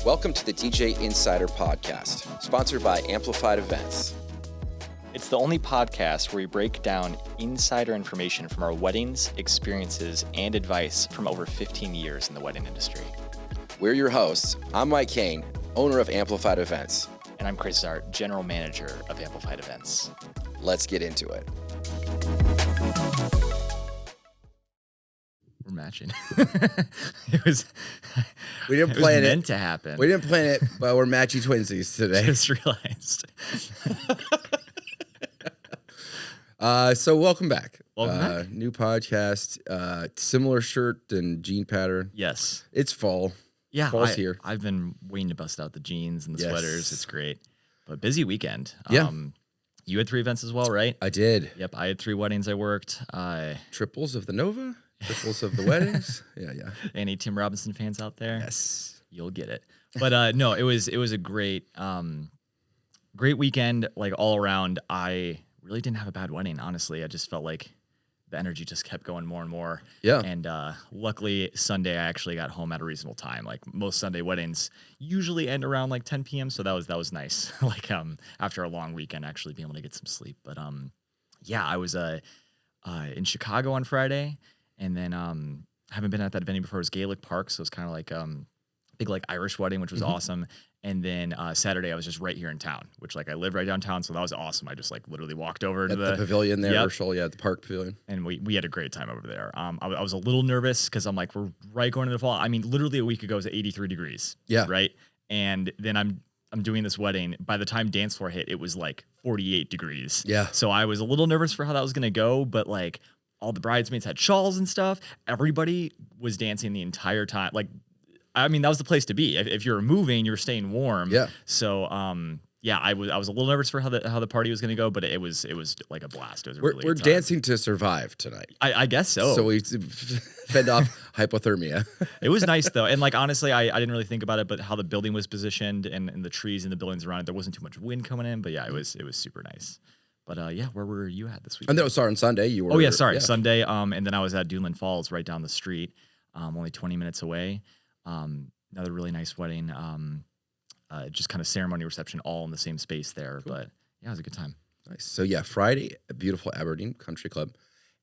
Welcome to the DJ Insider Podcast, sponsored by Amplified Events. It's the only podcast where we break down insider information from our weddings, experiences, and advice from over 15 years in the wedding industry. We're your hosts. I'm Mike Kane, owner of Amplified Events. And I'm Chris Zart, general manager of Amplified Events. Let's get into it. We're matching. It was. We didn't plan it. Meant to happen. We didn't plan it, but we're matchy twinsies today. Just realized. So welcome back. Welcome back. New podcast, similar shirt and jean pattern. Yes. It's fall. Yeah. Fall's here. I've been waiting to bust out the jeans and the Yes. sweaters. It's great. But busy weekend. Yeah. You had 3 events as well, right? I did. Yep. I had 3 weddings I worked. Triples of the Nova, triples of the weddings. Yeah. Any Tim Robinson fans out there? Yes. You'll get it. But no, it was a great weekend, like all around. I really didn't have a bad wedding, honestly. I just felt like the energy just kept going more and more. Yeah. And luckily Sunday I actually got home at a reasonable time. Like most Sunday weddings usually end around like 10 p.m. So that was nice. Like after a long weekend, actually being able to get some sleep. But yeah, I was in Chicago on Friday, and then haven't been at that venue before. It was Gaelic Park, so it's kind of like big like Irish wedding, which was awesome. And then Saturday I was just right here in town, which like I live right downtown, so that was awesome. I just like literally walked over to the pavilion there, Yep. Herschel, the park pavilion. And we had a great time over there. I was a little nervous because I'm like, we're right going into the fall. I mean, literally a week ago it was 83 degrees. Yeah. Right. And then I'm doing this wedding. By the time dance floor hit, it was like 48 degrees. Yeah. So I was a little nervous for how that was gonna go, but like all the bridesmaids had shawls and stuff. Everybody was dancing the entire time. Like, I mean, that was the place to be. If you're moving, you're staying warm. Yeah. So, yeah, I was a little nervous for how the party was going to go, but it was like a blast. It was We're really dancing to survive tonight. I guess so. So we fend off hypothermia. It was nice though, and like honestly, I didn't really think about it, but how the building was positioned and the trees and the buildings around it, there wasn't too much wind coming in. But yeah, it was super nice. But yeah, where were you at this week? And that was on Sunday. You were. Oh yeah, sorry, Sunday. And then I was at Duneland Falls, right down the street, only 20 minutes away. Another really nice wedding. Just kind of ceremony reception, all in the same space there. Cool. But yeah, it was a good time. Nice. So yeah, Friday, a beautiful Aberdeen Country Club,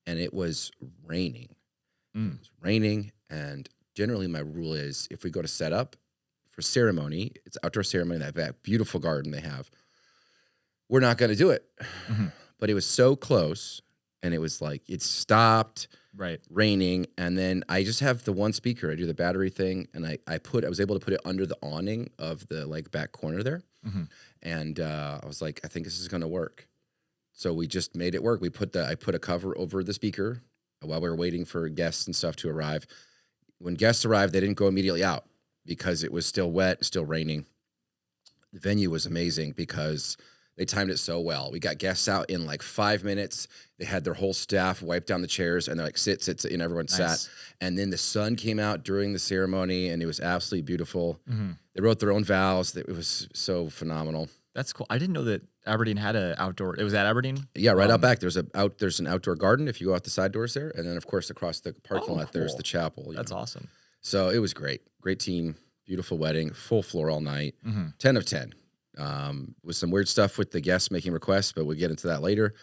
and it was raining. It was raining, and generally my rule is if we go to set up for ceremony, it's outdoor ceremony, that beautiful garden they have, we're not going to do it. But it was so close, and it was like it stopped. Right. Raining, and then I just have the one speaker. I do the battery thing, and I was able to put it under the awning of the like back corner there, and I was like, I think this is gonna work. So we just made it work. I put a cover over the speaker while we were waiting for guests and stuff to arrive. When guests arrived, they didn't go immediately out because it was still wet, still raining. The venue was amazing because they timed it so well. We got guests out in like 5 minutes. They had their whole staff wipe down the chairs, and they're like, sit, and everyone sat. And then the sun came out during the ceremony, and it was absolutely beautiful. They wrote their own vows. It was so phenomenal. That's cool. I didn't know that Aberdeen had an outdoor. It was at Aberdeen? Yeah, right out back. There's an outdoor garden if you go out the side doors there. And then, of course, across the parking lot, there's the chapel. That's awesome. So it was great. Great team. Beautiful wedding. Full floor all night. 10 of 10. With some weird stuff with the guests making requests, but we'll get into that later.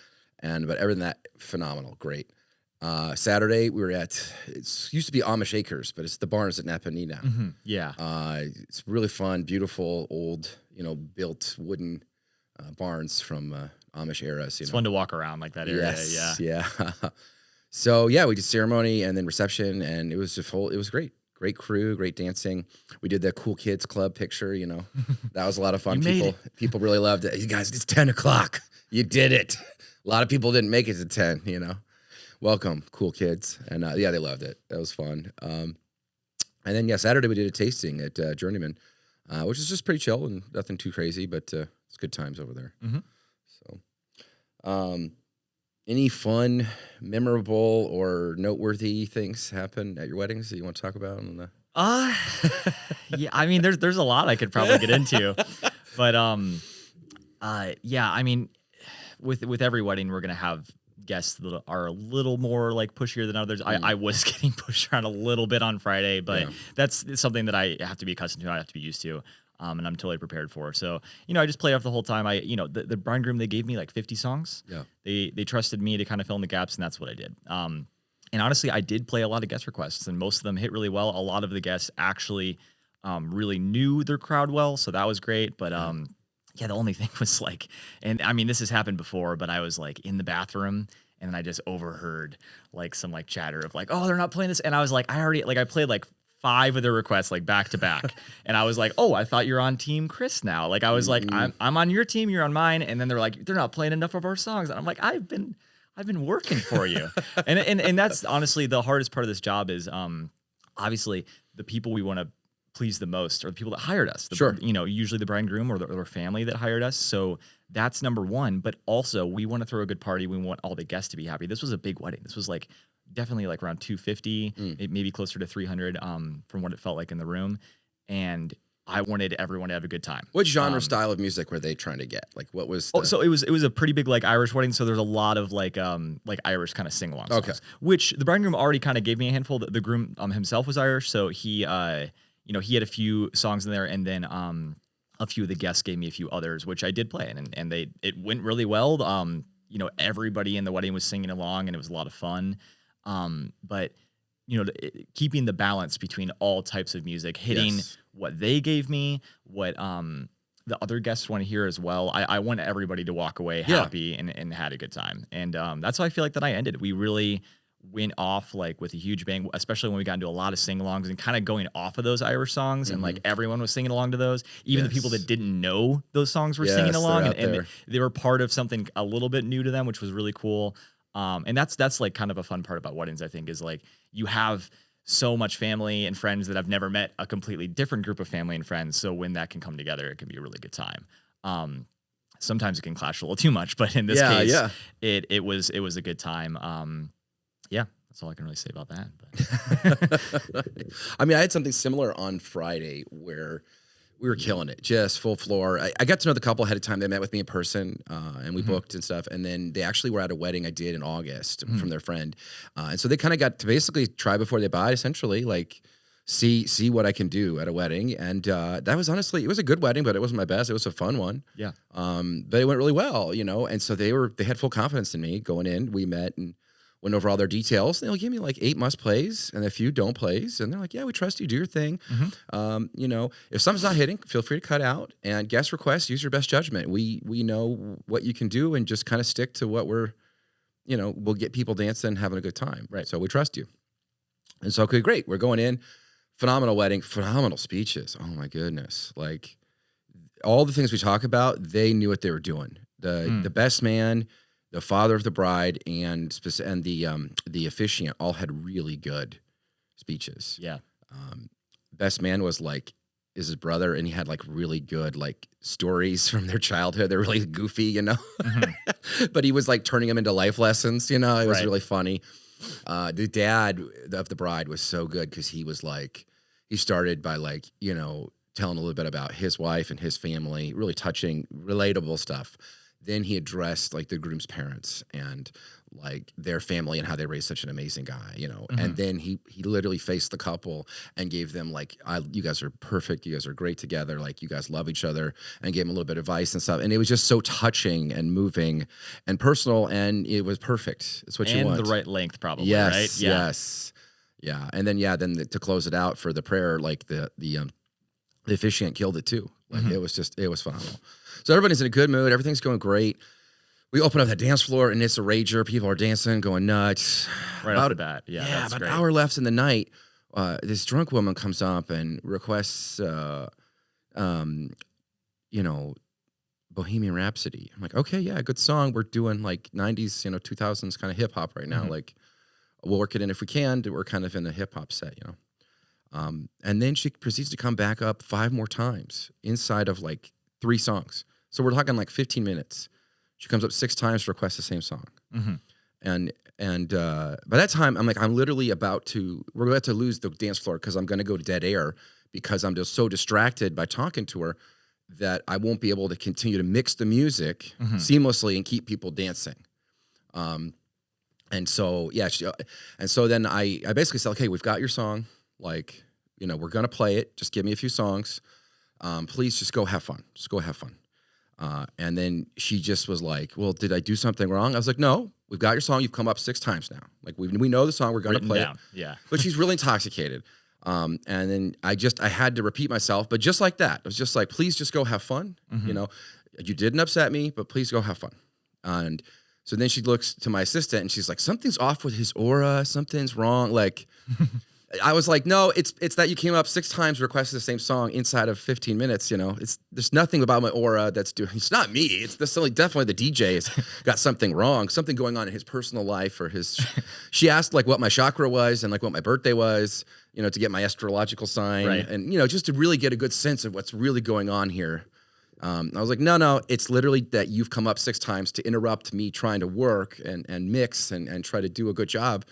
But everything that phenomenal, great. Saturday we were at it used to be Amish Acres, but it's the Barns at Napanee now. Yeah, it's really fun, beautiful, old, built wooden barns from Amish eras. It's fun to walk around like that area. Yes, yeah. So yeah, we did ceremony and then reception, and it was it was great. Great crew, great dancing. We did the Cool Kids Club picture, That was a lot of fun. People really loved it. You guys, it's 10 o'clock. You did it. A lot of people didn't make it to 10, Welcome, cool kids. And yeah, they loved it. That was fun. And then, yeah, Saturday we did a tasting at Journeyman, which is just pretty chill and nothing too crazy, but it's good times over there. So, any fun, memorable, or noteworthy things happen at your weddings that you want to talk about? Yeah, I mean, there's a lot I could probably get into, but yeah, I mean, with every wedding, we're gonna have guests that are a little more like pushier than others. I was getting pushed around a little bit on Friday, but that's something that I have to be accustomed to. I have to be used to. And I'm totally prepared for. So, I just played off the whole time. The bride and groom, they gave me like 50 songs. Yeah. They trusted me to kind of fill in the gaps, and that's what I did. And honestly, I did play a lot of guest requests, and most of them hit really well. A lot of the guests actually really knew their crowd well, so that was great. But the only thing was like, and I mean, this has happened before, but I was like in the bathroom, and then I just overheard like some like chatter of like, oh, they're not playing this, and I was like, I played like 5 of their requests like back to back, and I was like, oh, I thought you're on Team Chris now. Like I was like, I'm on your team, you're on mine, and then they're like, they're not playing enough of our songs, and I'm like, I've been working for you. and that's honestly the hardest part of this job is obviously the people we want to please the most are the people that hired us. Sure. Usually the bride and groom or their family that hired us. So that's number one. But also we want to throw a good party. We want all the guests to be happy. This was a big wedding. This was like definitely like around 250, maybe closer to 300 from what it felt like in the room. And I wanted everyone to have a good time. What genre style of music were they trying to get? Like what was so it was a pretty big like Irish wedding, so there's a lot of like Irish kind of sing-along songs. Which the bride and groom already kind of gave me a handful. The groom himself was Irish, so he he had a few songs in there, and then a few of the guests gave me a few others, which I did play, and it went really well. Everybody in the wedding was singing along, and it was a lot of fun. But keeping the balance between all types of music, hitting what they gave me, what the other guests want to hear as well. I want everybody to walk away happy and had a good time. And that's how I feel like that I ended. We really went off like with a huge bang, especially when we got into a lot of sing-alongs and kind of going off of those Irish songs, and like everyone was singing along to those. Even the people that didn't know those songs were singing along, and they were part of something a little bit new to them, which was really cool. And that's like kind of a fun part about weddings, I think, is like you have so much family and friends that I've never met a completely different group of family and friends. So when that can come together, it can be a really good time. Sometimes it can clash a little too much, but in this case, it was a good time. That's all I can really say about that. But. I mean, I had something similar on Friday where we were killing it, just full floor. I got to know the couple ahead of time. They met with me in person, and we booked and stuff. And then they actually were at a wedding I did in August from their friend. And so they kind of got to basically try before they buy, essentially, like see what I can do at a wedding. And that was honestly, it was a good wedding, but it wasn't my best. It was a fun one. Yeah. But it went really well, And so they had full confidence in me going in. We met and went over all their details. They'll give me like 8 must plays and a few don't plays. And they're like, yeah, we trust you. Do your thing. If something's not hitting, feel free to cut out. And guest requests, use your best judgment. We know what you can do and just kind of stick to what we'll get people dancing and having a good time. Right. So we trust you. And so, okay, great. We're going in. Phenomenal wedding. Phenomenal speeches. Oh, my goodness. Like all the things we talk about, they knew what they were doing. The best man, the father of the bride, and the officiant all had really good speeches. Yeah. Best man was like is his brother, and he had like really good like stories from their childhood. They're really goofy, but he was like turning them into life lessons. It was really funny. The dad of the bride was so good because he was like he started by like telling a little bit about his wife and his family, really touching, relatable stuff. Then he addressed like the groom's parents and like their family and how they raised such an amazing guy, And then he literally faced the couple and gave them like, you guys are perfect. You guys are great together. Like you guys love each other, and gave them a little bit of advice and stuff. And it was just so touching and moving and personal, and it was perfect. It's what you want. And the right length, probably. Yes. Right? Yes. Yeah. And then, to close it out for the prayer, like the officiant killed it too. Like it was phenomenal. So everybody's in a good mood. Everything's going great. We open up the dance floor and it's a rager. People are dancing, going nuts. Right off the bat. Yeah, that's about great. an hour left in the night. This drunk woman comes up and requests, Bohemian Rhapsody. I'm like, okay, yeah, good song. We're doing like 90s, 2000s kind of hip hop right now. Like we'll work it in if we can. We're kind of in a hip hop set, And then she proceeds to come back up 5 more times inside of like 3 songs. So we're talking like 15 minutes. She comes up 6 times to request the same song. And by that time, I'm literally we're about to lose the dance floor because I'm going to go to dead air because I'm just so distracted by talking to her that I won't be able to continue to mix the music seamlessly and keep people dancing. And so, yeah, and so then I basically said, okay, we've got your song. Like, we're going to play it. Just give me a few songs. Please just go have fun. Just go have fun. And then she just was like, well, did I do something wrong? I was like, no, we've got your song. You've come up 6 times now. Like we know the song. We're going to play down. it. Yeah. But she's really intoxicated. And then I had to repeat myself, but just like that, it was just like, please just go have fun. You didn't upset me, but please go have fun. And so then she looks to my assistant and she's like, something's off with his aura. Something's wrong. Like, I was like, no, it's that you came up 6 times, requested the same song inside of 15 minutes. There's nothing about my aura that's doing. It's not me. It's definitely the DJ has got something wrong, something going on in his personal life or his. She asked like what my chakra was and like what my birthday was, to get my astrological sign, right. And just to really get a good sense of what's really going on here. I was like, no, it's literally that you've come up 6 times to interrupt me trying to work and mix and try to do a good job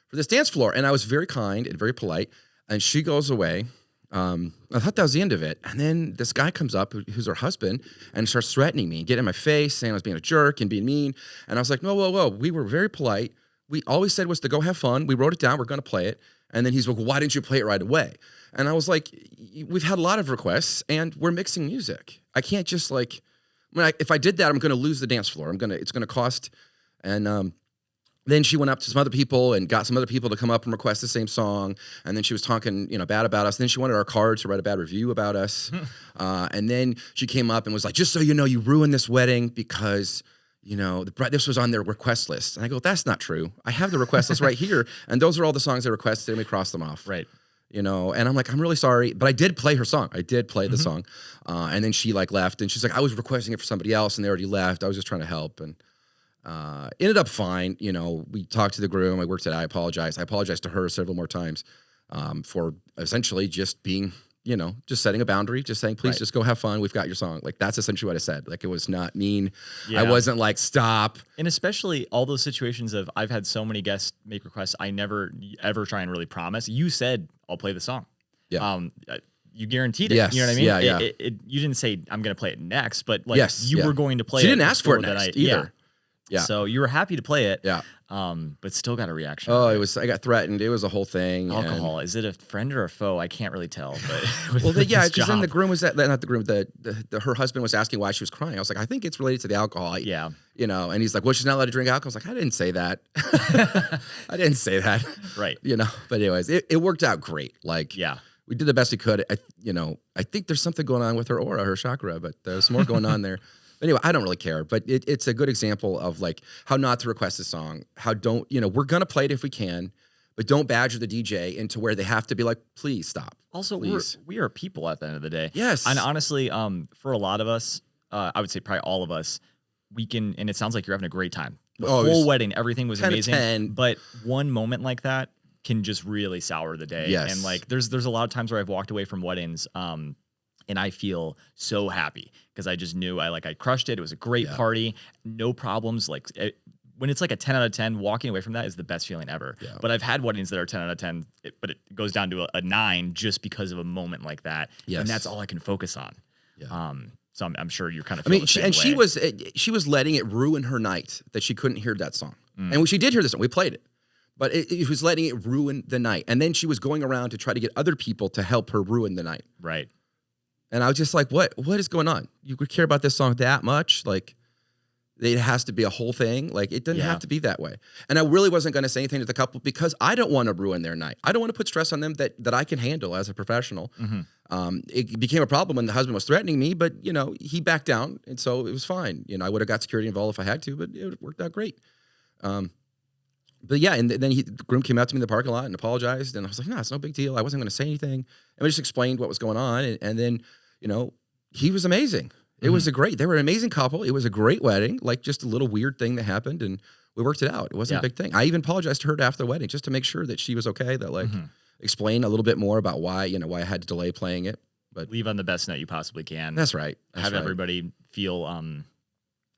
for this dance floor. And I was very kind and very polite. And she goes away. I thought that was the end of it. And then this guy comes up, who's her husband, and starts threatening me, getting in my face, saying I was being a jerk and being mean. And I was like, no, whoa. We were very polite. We always said was to go have fun. We wrote it down. We're going to play it. And then he's like, well, why didn't you play it right away? And I was like, we've had a lot of requests and we're mixing music. I can't just like, if I did that, I'm going to lose the dance floor. It's going to cost. And, then she went up to some other people and got some other people to come up and request the same song. And then she was talking, bad about us. And then she wanted our card to write a bad review about us. And then she came up and was like, just so you know, you ruined this wedding because, this was on their request list. And I go, that's not true. I have the request list right here. And those are all the songs they requested. And we crossed them off. Right. And I'm like, I'm really sorry. But I did play her song. I did play the song. And then she like left and she's like, I was requesting it for somebody else and they already left. I was just trying to help. And ended up fine. We talked to the groom. I worked it out. I apologized. I apologized to her several more times for essentially just being, just setting a boundary, just saying, please just go have fun. We've got your song. Like, that's essentially what I said. Like, it was not mean. Yeah. I wasn't like, stop. And especially all those situations of I've had so many guests make requests. I never ever try and really promise. You said, I'll play the song. Yeah. You guaranteed it. Yes. You know what I mean? Yeah. You didn't say, I'm going to play it next, but like yes, you were going to play it. She didn't ask for it next either. Yeah. Yeah. So you were happy to play it. Yeah. But still got a reaction. Oh, I got threatened. It was a whole thing. Alcohol. Is it a friend or a foe? I can't really tell. But well, because then the groom was not the groom. Her husband was asking why she was crying. I was like, I think it's related to the alcohol. Yeah. And he's like, well, she's not allowed to drink alcohol. I was like, I didn't say that. I didn't say that. Right. But anyways, it worked out great. Like, yeah. We did the best we could. I think there's something going on with her aura, her chakra, but there's more going on there. Anyway, I don't really care, but it's a good example of like how not to request a song, how we're going to play it if we can, but don't badger the DJ into where they have to be like, please stop. Also, please. we are people at the end of the day. Yes. And honestly, for a lot of us, I would say probably all of us, we can, and it sounds like you're having a great time. The whole wedding, everything was amazing. 10. But one moment like that can just really sour the day. Yes. And like, there's a lot of times where I've walked away from weddings, and I feel so happy because I just knew I crushed it. It was a great party, no problems. Like when it's like a 10 out of 10, walking away from that is the best feeling ever. Yeah. But I've had weddings that are 10 out of 10, but it goes down to a 9 just because of a moment like that. Yes. And that's all I can focus on. Yeah. So I'm sure you're kind of. She was letting it ruin her night that she couldn't hear that song, and she did hear the song. We played it. But it was letting it ruin the night. And then she was going around to try to get other people to help her ruin the night. Right. And I was just like, what is going on? You could care about this song that much? Like, it has to be a whole thing? Like, it doesn't have to be that way. And I really wasn't going to say anything to the couple because I don't want to ruin their night. I don't want to put stress on them that I can handle as a professional. Mm-hmm. It became a problem when the husband was threatening me, but, he backed down. And so it was fine. I would have got security involved if I had to, but it worked out great. But yeah, and then the groom came out to me in the parking lot and apologized, and I was like, no, it's no big deal. I wasn't going to say anything. And we just explained what was going on, and then, he was amazing. It was they were an amazing couple. It was a great wedding, like just a little weird thing that happened, and we worked it out. It wasn't a big thing. I even apologized to her after the wedding just to make sure that she was okay, that explain a little bit more about why I had to delay playing it. But leave on the best note you possibly can. That's right. Have everybody feel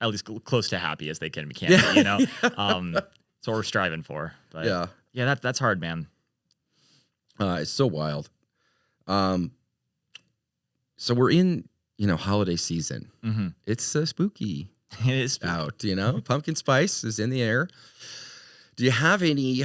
at least close to happy as they can be, That's what we're striving for. But yeah, that's hard, man. It's so wild. So we're in, holiday season. Mm-hmm. It's spooky. It is spooky. Out, pumpkin spice is in the air. Do you have any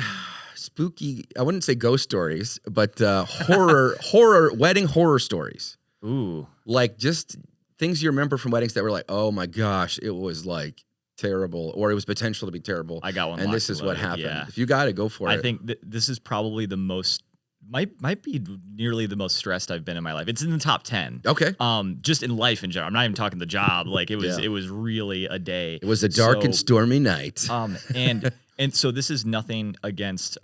spooky? I wouldn't say ghost stories, but wedding horror stories. Ooh. Like just things you remember from weddings that were like, oh my gosh, it was like terrible, or it was potential to be terrible. I got one. And locked this and is what loaded, happened. Yeah. If you got it, go for it. I think this is probably the most might be nearly the most stressed I've been in my life. It's in the top 10. Okay. Just in life in general. I'm not even talking the job. Like it was Yeah. it was really a day. It was a dark and stormy night. And so this is nothing against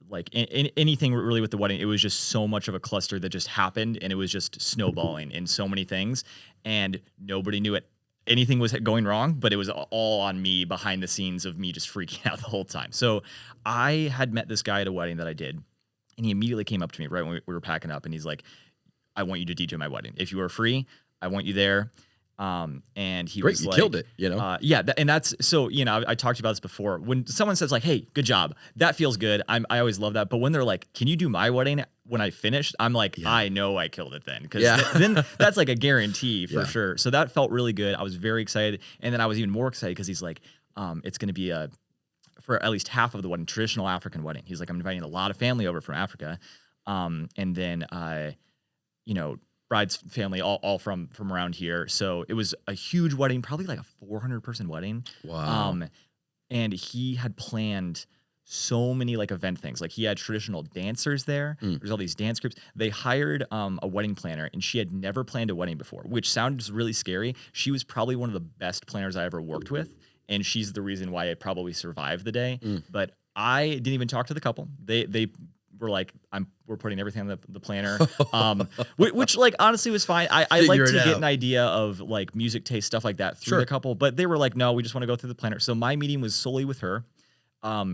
like anything really with the wedding. It was just so much of a cluster that just happened, and it was just snowballing in so many things, and nobody knew it. Anything was going wrong, but it was all on me behind the scenes of me just freaking out the whole time. So I had met this guy at a wedding that I did, and he immediately came up to me right when we were packing up, and he's like, I want you to DJ my wedding. If you are free, I want you there. And he Great, was you like, killed it, you know? Yeah. And that's, so, you know, I talked to you about this before. When someone says like, hey, good job, that feels good. I always love that. But when they're like, can you do my wedding when I finish? I'm like, I know I killed it then. Cause then that's like a guarantee for sure. So that felt really good. I was very excited. And then I was even more excited because he's like, it's going to be for at least half of the wedding, traditional African wedding. He's like, I'm inviting a lot of family over from Africa. And then, you know, bride's family, all from around here. So it was a huge wedding, probably like a 400-person wedding. Wow. And he had planned so many like event things. Like he had traditional dancers there. There's all these dance groups. They hired a wedding planner, and she had never planned a wedding before, which sounds really scary. She was probably one of the best planners I ever worked with, and she's the reason why I probably survived the day. But I didn't even talk to the couple. They were like, we're putting everything on the planner, which like honestly was fine. I like to get an idea of like music taste, stuff like that through the couple, but they were like, no, we just want to go through the planner. So my meeting was solely with her.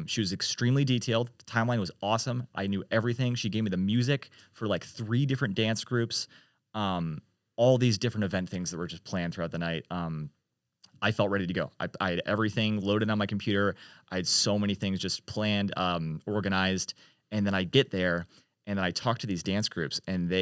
She was extremely detailed. The timeline was awesome. I knew everything. She gave me the music for like 3 different dance groups, all these different event things that were just planned throughout the night. I felt ready to go. I had everything loaded on my computer. I had so many things just planned, organized. And then I get there, and then I talk to these dance groups, and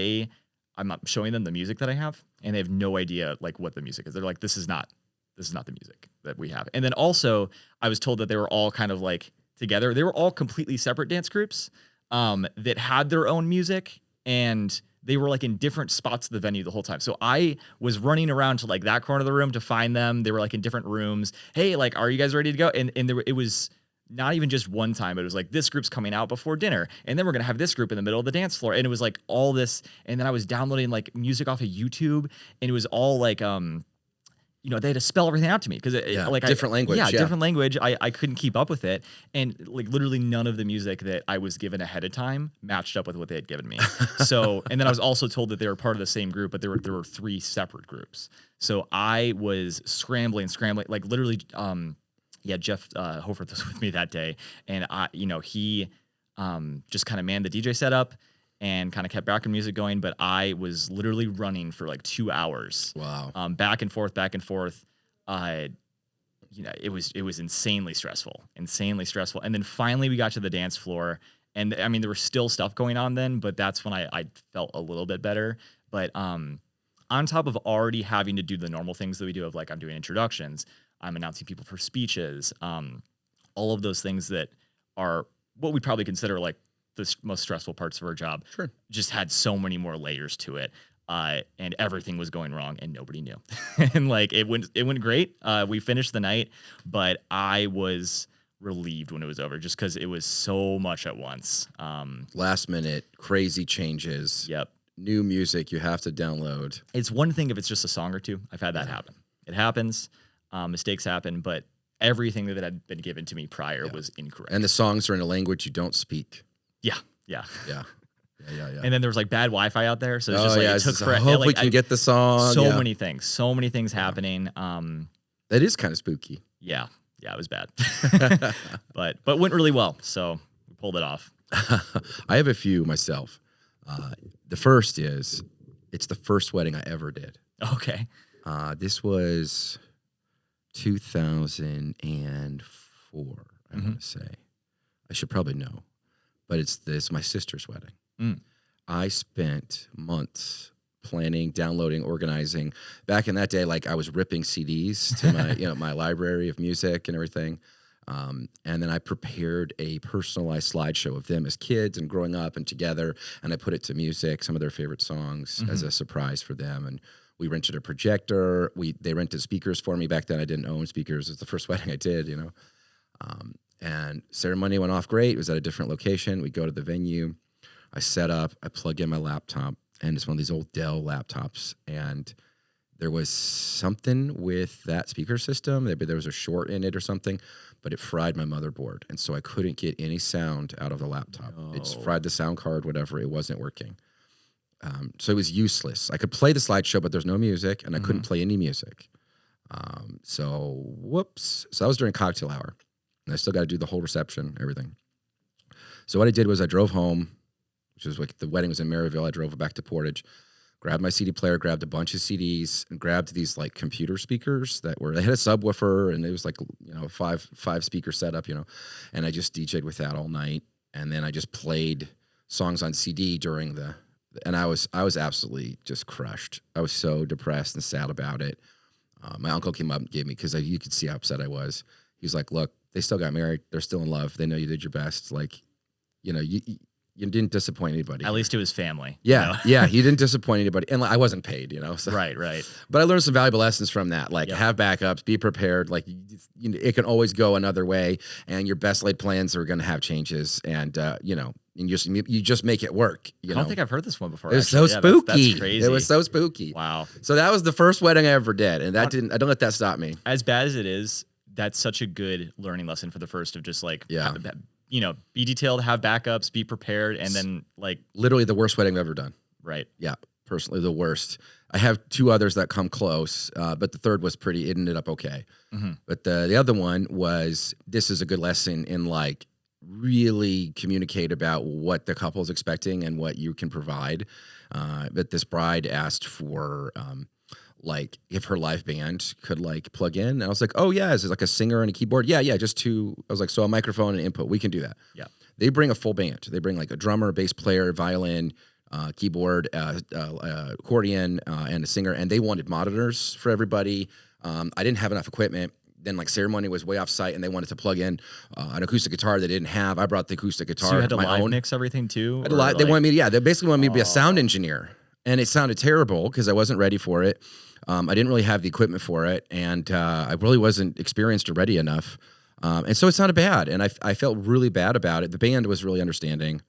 I'm showing them the music that I have, and they have no idea like what the music is. They're like, this is not the music that we have. And then also I was told that they were all kind of like together. They were all completely separate dance groups that had their own music, and they were like in different spots of the venue the whole time. So I was running around to like that corner of the room to find them. They were like in different rooms. Hey, like, are you guys ready to go? And it was not even just one time. It was like, this group's coming out before dinner, and then we're going to have this group in the middle of the dance floor. And it was like all this. And then I was downloading like music off of YouTube, and it was all like, you know, they had to spell everything out to me because like different language. Yeah, different language. I couldn't keep up with it. And like literally none of the music that I was given ahead of time matched up with what they had given me. So, and then I was also told that they were part of the same group, but there were 3 separate groups. So I was scrambling, like literally, Jeff Hofer was with me that day, and he just kind of manned the DJ setup and kind of kept background music going, but I was literally running for like 2 hours. Wow. Back and forth. It was insanely stressful. And then finally we got to the dance floor, and I mean, there was still stuff going on then, but that's when I felt a little bit better. But on top of already having to do the normal things that we do of like, I'm doing introductions, I'm announcing people for speeches, all of those things that are what we probably consider like the most stressful parts of our job. Sure. Just had so many more layers to it. And everything was going wrong, and nobody knew. And like, it went great. We finished the night, but I was relieved when it was over just because it was so much at once. Last minute, crazy changes. Yep. New music you have to download. It's one thing if it's just a song or two. I've had that happen. It happens. Mistakes happen, but everything that had been given to me prior was incorrect. And the songs are in a language you don't speak. Yeah. And And then there was like bad Wi-Fi out there, so it's just it took forever. I hope we can get the song. So many things happening. That is kind of spooky. Yeah, it was bad, but went really well, so we pulled it off. I have a few myself. The first is, it's the first wedding I ever did. Okay. This was 2004, I want to say. I should probably know, but it's my sister's wedding. I spent months planning, downloading, organizing. Back in that day, like I was ripping CDs to my, my library of music and everything. And then I prepared a personalized slideshow of them as kids and growing up and together. And I put it to music, some of their favorite songs as a surprise for them. And we rented a projector. They rented speakers for me. Back then I didn't own speakers. It's the first wedding I did, you know. And ceremony went off great. It was at a different location. We go to the venue. I set up. I plug in my laptop. And it's one of these old Dell laptops. And there was something with that speaker system. Maybe there was a short in it or something, but it fried my motherboard. And so I couldn't get any sound out of the laptop. It's fried the sound card, whatever. It wasn't working. So it was useless. I could play the slideshow, but there's no music, and I couldn't play any music. So whoops. So that was during cocktail hour. And I still got to do the whole reception, everything. So what I did was I drove home, which was like the wedding was in Maryville. I drove back to Portage, grabbed my CD player, grabbed a bunch of CDs, and grabbed these like computer speakers they had a subwoofer, and it was like, you know, five speaker setup, you know, and I just DJ'd with that all night. And then I just played songs on CD during and I was absolutely just crushed. I was so depressed and sad about it. My uncle came up and gave me, because you could see how upset I was. He was like, look, they still got married. They're still in love. They know you did your best. Like, you know, you didn't disappoint anybody. At least it was family. Yeah, you know? yeah, he didn't disappoint anybody. And like, I wasn't paid, you know. So. Right. But I learned some valuable lessons from that. Like, have backups, be prepared. Like, you know, it can always go another way, and your best laid plans are going to have changes. And, you know, and you just make it work. I don't think I've heard this one before. It was so spooky. That's crazy. It was so spooky. Wow. So that was the first wedding I ever did, and I don't let that stop me. As bad as it is, that's such a good learning lesson for the first of just like, you know, be detailed, have backups, be prepared, and then like literally the worst wedding I've ever done. Right. Yeah, personally the worst. I have two others that come close, but the third was it ended up okay. But the other one this is a good lesson in like really communicate about what the couple's expecting and what you can provide. But this bride asked for like if her live band could like plug in, and I was like, oh yeah, is it like a singer and a keyboard? Yeah, just two. I was like, so a microphone and input, we can do that. Yeah, they bring a full band. They bring like a drummer, bass player, violin, keyboard, accordion, and a singer, and they wanted monitors for everybody. I didn't have enough equipment. Then like ceremony was way off site, and they wanted to plug in an acoustic guitar they didn't have. I brought the acoustic guitar. So you had to my live own. Mix everything too. They wanted me, they basically wanted me to be a sound engineer, and it sounded terrible because I wasn't ready for it. I didn't really have the equipment for it, and I really wasn't experienced or ready enough. And so it sounded bad, and I felt really bad about it. The band was really understanding.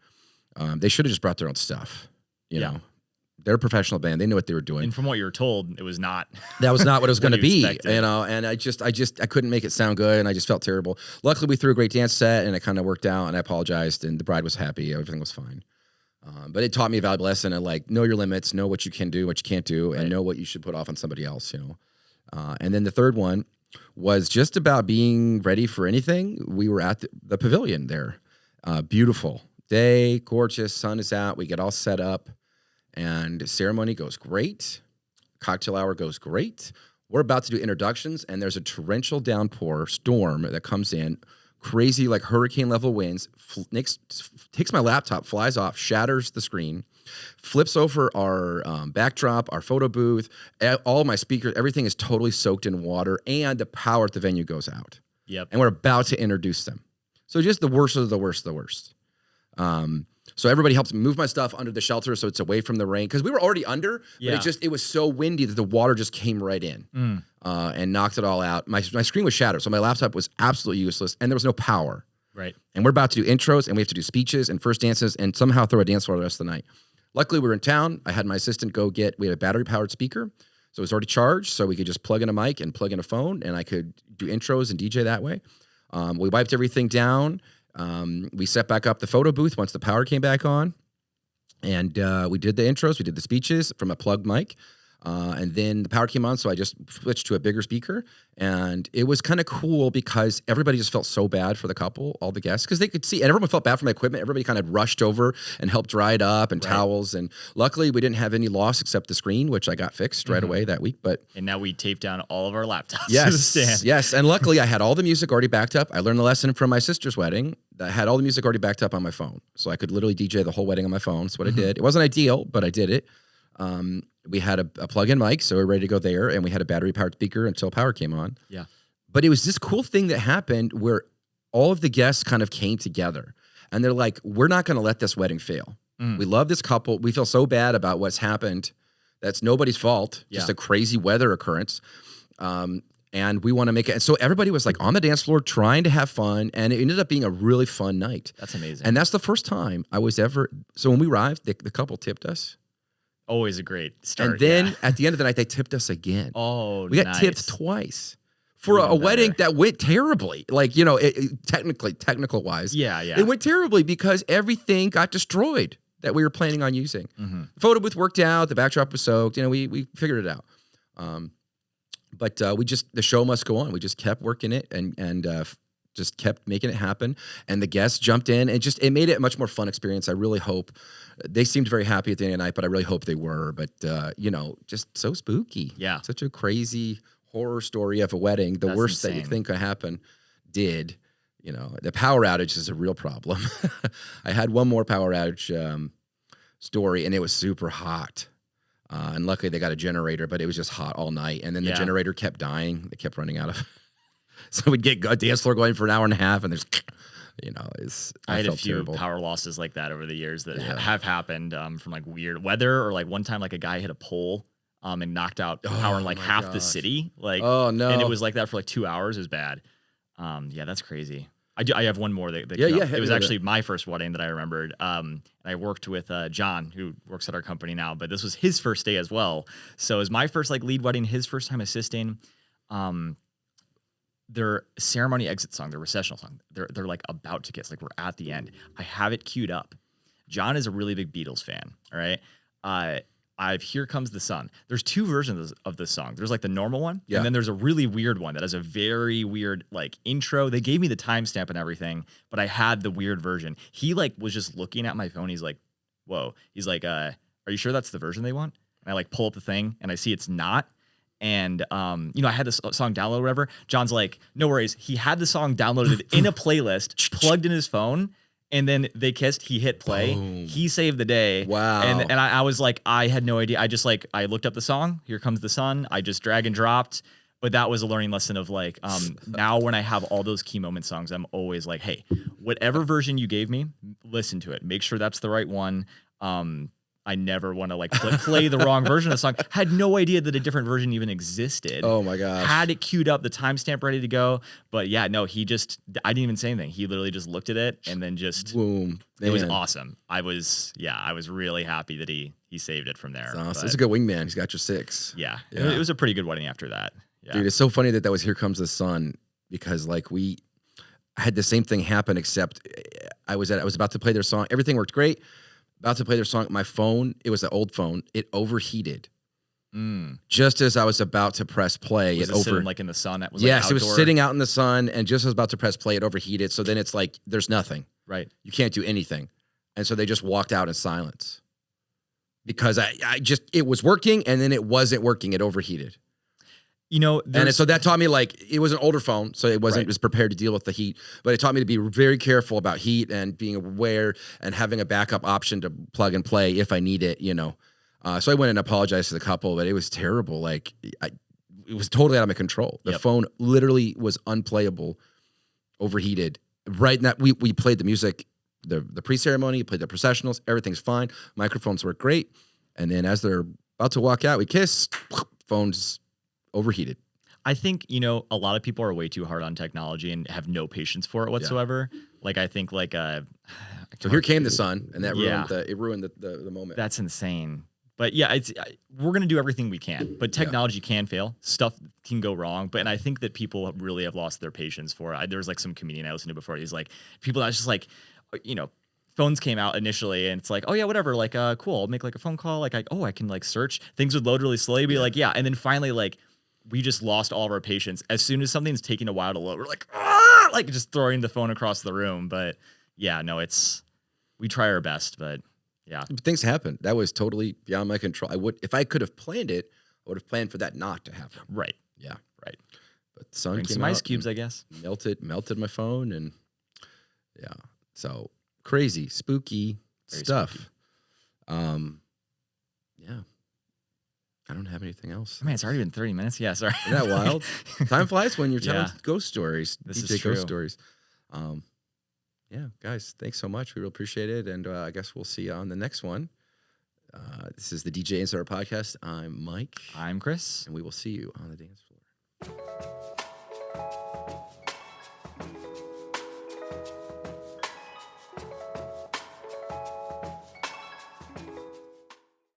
They should have just brought their own stuff. You know, they're a professional band. They knew what they were doing. And from what you were told, it was not. That was not what it was going to be. Expected. You know, and I couldn't make it sound good, and I just felt terrible. Luckily, we threw a great dance set, and it kind of worked out. And I apologized, and the bride was happy. Everything was fine. But it taught me a valuable lesson of like, know your limits, know what you can do, what you can't do, and know what you should put off on somebody else, you know. And then the third one was just about being ready for anything. We were at the pavilion there. Beautiful day, gorgeous, sun is out. We get all set up, and ceremony goes great. Cocktail hour goes great. We're about to do introductions, and there's a torrential downpour storm that comes in. Crazy, like hurricane level winds, takes my laptop, flies off, shatters the screen, flips over our backdrop, our photo booth, all my speakers, everything is totally soaked in water, and the power at the venue goes out. Yep. And we're about to introduce them. So just the worst of the worst of the worst. So everybody helps move my stuff under the shelter so it's away from the rain, because we were already under, but it was so windy that the water just came right in and knocked it all out. My screen was shattered, so my laptop was absolutely useless, and there was no power. Right. And we're about to do intros, and we have to do speeches and first dances, and somehow throw a dance floor the rest of the night. Luckily, we were in town. I had my assistant we had a battery-powered speaker, so it was already charged, so we could just plug in a mic and plug in a phone, and I could do intros and DJ that way. We wiped everything down. We set back up the photo booth once the power came back on, and we did the intros, we did the speeches from a plugged mic, and then the power came on, so I just switched to a bigger speaker, and it was kind of cool because everybody just felt so bad for the couple, all the guests, because they could see, and everyone felt bad for my equipment. Everybody kind of rushed over and helped dry it up, and towels, and luckily we didn't have any loss except the screen, which I got fixed right away that week. And now we taped down all of our laptops to the stand. Yes, and luckily I had all the music already backed up. I learned the lesson from my sister's wedding. I had all the music already backed up on my phone, so I could literally DJ the whole wedding on my phone. That's what I did. It wasn't ideal, but I did it. We had a plug-in mic, so we were ready to go there, and we had a battery-powered speaker until power came on. Yeah. But it was this cool thing that happened where all of the guests kind of came together, and they're like, we're not going to let this wedding fail. We love this couple. We feel so bad about what's happened. That's nobody's fault. Just a crazy weather occurrence. And we want to make it. And so everybody was like on the dance floor trying to have fun. And it ended up being a really fun night. That's amazing. And that's the first time I was ever. So when we arrived, the couple tipped us. Always a great start. And then at the end of the night, they tipped us again. Oh, we got tipped twice for a wedding that went terribly. Like, technical wise. Yeah. It went terribly because everything got destroyed that we were planning on using. The photo booth worked out. The backdrop was soaked. We figured it out. But the show must go on. We just kept working it and just kept making it happen. And the guests jumped in and it made it a much more fun experience. I really hope they seemed very happy at the end of the night, but I really hope they were. But, just so spooky. Yeah. Such a crazy horror story of a wedding. The worst that you think could happen did. The power outage is a real problem. I had one more power outage story, and it was super hot. And luckily they got a generator, but it was just hot all night. And then the generator kept dying. They kept running out of. So we'd get a dance floor going for an hour and a half, and there's, I had a few terrible. Power losses like that over the years that have happened from like weird weather, or like one time like a guy hit a pole and knocked out power in like half the city. Like, oh no, and it was like that for like 2 hours. It was bad. That's crazy. I have one more that it was actually my first wedding that I remembered. And I worked with John, who works at our company now, but this was his first day as well. So it was my first like lead wedding, his first time assisting. Their ceremony exit song, their recessional song, they're like about to kiss, like we're at the end. I have it queued up. John is a really big Beatles fan. All right. I've Here Comes the Sun. There's two versions of this song. There's like the normal one, and then there's a really weird one that has a very weird like intro. They gave me the timestamp and everything, but I had the weird version. He like was just looking at my phone. He's like, "Whoa." He's like, "Are you sure that's the version they want?" And I like pull up the thing and I see it's not. And I had this song downloaded or whatever. John's like, "No worries." He had the song downloaded in a playlist, plugged in his phone. And then they kissed. He hit play. Boom. He saved the day. Wow. And I was like, I had no idea. I just like, I looked up the song, Here Comes the Sun. I just drag and dropped. But that was a learning lesson of like, now when I have all those key moment songs, I'm always like, hey, whatever version you gave me, listen to it. Make sure that's the right one. I never want to like play the wrong version of the song. Had no idea that a different version even existed. Oh my gosh. Had it queued up, the timestamp ready to go. But yeah, no, I didn't even say anything. He literally just looked at it and then just boom. It was awesome. I was really happy that he saved it from there. That's awesome. It's a good wingman. He's got your 6. Yeah. It was a pretty good wedding after that. Yeah. Dude, it's so funny that was Here Comes the Sun, because like I had the same thing happen, except I was about to play their song. Everything worked great. About to play their song. My phone, it was an old phone. It overheated. Just as I was about to press play, was it sitting like in the sun? That was yes, it was sitting out in the sun, and just as I was about to press play, it overheated. So then it's like there's nothing. Right. You can't do anything, and so they just walked out in silence because it was working, and then it wasn't working. It overheated. And so that taught me, like, it was an older phone, so it wasn't as prepared to deal with the heat, but it taught me to be very careful about heat and being aware and having a backup option to plug and play if I need it, So I went and apologized to the couple, but it was terrible. Like, it was totally out of my control. The phone literally was unplayable, overheated. Right now, we played the music, the pre-ceremony, played the processionals, everything's fine. Microphones work great. And then as they're about to walk out, we kiss, phones overheated. I think, a lot of people are way too hard on technology and have no patience for it whatsoever. Yeah. Like, I think like, so Here Came the Sun, and that ruined the moment. That's insane. But yeah, we're going to do everything we can, but technology can fail. Stuff can go wrong. And I think that people really have lost their patience for it. There was like some comedian I listened to before. He's like, people that's just like, phones came out initially and it's like, oh yeah, whatever. Like, cool. I'll make like a phone call. Like, I can like search. Things would load really slowly. Be like, yeah. And then finally, like, we just lost all of our patience. As soon as something's taking a while to load, we're like, like just throwing the phone across the room. But yeah, no, we try our best, but yeah. Things happen. That was totally beyond my control. If I could have planned it, I would have planned for that not to happen. Right. Yeah. Right. But the sun came some ice cubes, I guess. Melted my phone, and yeah. So crazy, spooky stuff. Spooky. Yeah. I don't have anything else. Man, it's already been 30 minutes. Yeah, sorry. Isn't that wild? Time flies when you're telling ghost stories. This DJ is true. Ghost stories. Yeah, guys, thanks so much. We really appreciate it. And I guess we'll see you on the next one. This is the DJ Insider Podcast. I'm Mike. I'm Chris. And we will see you on the dance floor.